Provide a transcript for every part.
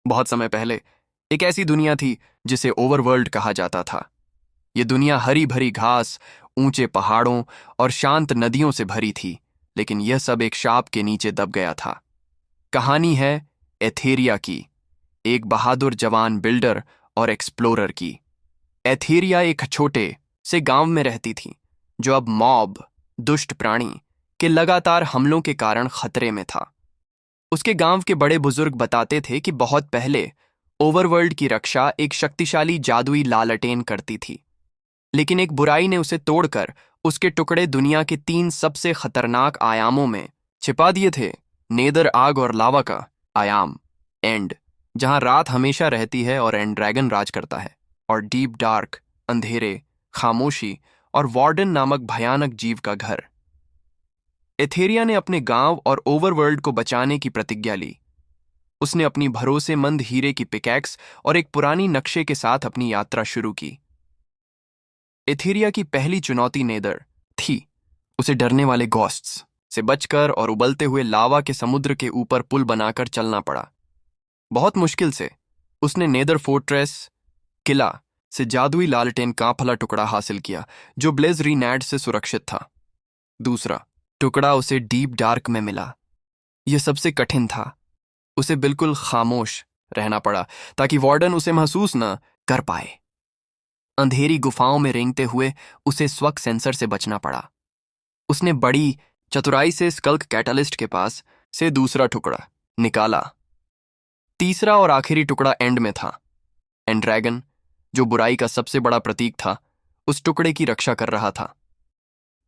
बहुत समय पहले एक ऐसी दुनिया थी जिसे ओवरवर्ल्ड कहा जाता था। ये दुनिया हरी भरी घास, ऊंचे पहाड़ों और शांत नदियों से भरी थी, लेकिन यह सब एक शाप के नीचे दब गया था। कहानी है एथेरिया की, एक बहादुर जवान बिल्डर और एक्सप्लोरर की। एथेरिया एक छोटे से गांव में रहती थी, जो अब मॉब, दुष्ट प्राणी के लगातार हमलों के कारण खतरे में था। उसके गांव के बड़े बुजुर्ग बताते थे कि बहुत पहले ओवरवर्ल्ड की रक्षा एक शक्तिशाली जादुई लालटेन करती थी, लेकिन एक बुराई ने उसे तोड़कर उसके टुकड़े दुनिया के 3 सबसे खतरनाक आयामों में छिपा दिए थे। नेदर, आग और लावा का आयाम, एंड, जहां रात हमेशा रहती है और एंड ड्रैगन राज करता है, और डीप डार्क, अंधेरे, खामोशी और वार्डन नामक भयानक जीव का घर। एथेरिया ने अपने गांव और ओवरवर्ल्ड को बचाने की प्रतिज्ञा ली। उसने अपनी भरोसेमंद हीरे की पिकैक्स और एक पुरानी नक्शे के साथ अपनी यात्रा शुरू की। एथेरिया की पहली चुनौती नेदर थी। उसे डरने वाले घोस्ट्स से बचकर और उबलते हुए लावा के समुद्र के ऊपर पुल बनाकर चलना पड़ा। बहुत मुश्किल से उसने नेदर फोर्ट्रेस किला से जादुई लालटेन का फला टुकड़ा हासिल किया, जो ब्लेज रीनैड से सुरक्षित था। दूसरा टुकड़ा उसे डीप डार्क में मिला। यह सबसे कठिन था। उसे बिल्कुल खामोश रहना पड़ा ताकि वार्डन उसे महसूस न कर पाए। अंधेरी गुफाओं में रेंगते हुए उसे स्वक सेंसर से बचना पड़ा। उसने बड़ी चतुराई से स्कल्क कैटलिस्ट के पास से दूसरा टुकड़ा निकाला। तीसरा और आखिरी टुकड़ा एंड में था। एंड ड्रैगन, जो बुराई का सबसे बड़ा प्रतीक था, उस टुकड़े की रक्षा कर रहा था।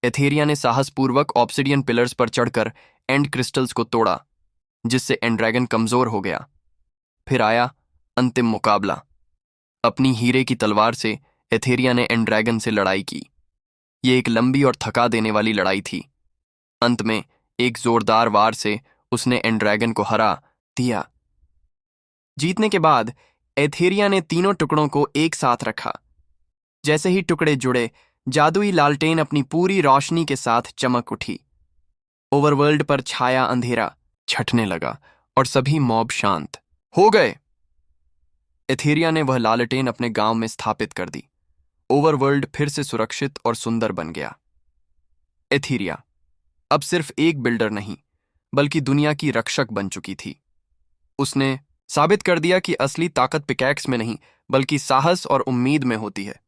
एथेरिया ने साहसपूर्वक ऑब्सिडियन पिलर्स पर चढ़कर एंड क्रिस्टल्स को तोड़ा, जिससे एंड ड्रैगन कमजोर हो गया। फिर आया अंतिम मुकाबला। अपनी हीरे की तलवार से एथेरिया ने एंड ड्रैगन से लड़ाई की। यह एक लंबी और थका देने वाली लड़ाई थी। अंत में एक जोरदार वार से उसने एंड ड्रैगन को हरा दिया। जीतने के बाद एथेरिया ने तीनों टुकड़ों को एक साथ रखा। जैसे ही टुकड़े जुड़े, जादुई लालटेन अपनी पूरी रोशनी के साथ चमक उठी। ओवरवर्ल्ड पर छाया अंधेरा छटने लगा और सभी मॉब शांत हो गए। एथेरिया ने वह लालटेन अपने गांव में स्थापित कर दी। ओवरवर्ल्ड फिर से सुरक्षित और सुंदर बन गया। एथेरिया अब सिर्फ एक बिल्डर नहीं, बल्कि दुनिया की रक्षक बन चुकी थी। उसने साबित कर दिया कि असली ताकत पिकैक्स में नहीं, बल्कि साहस और उम्मीद में होती है।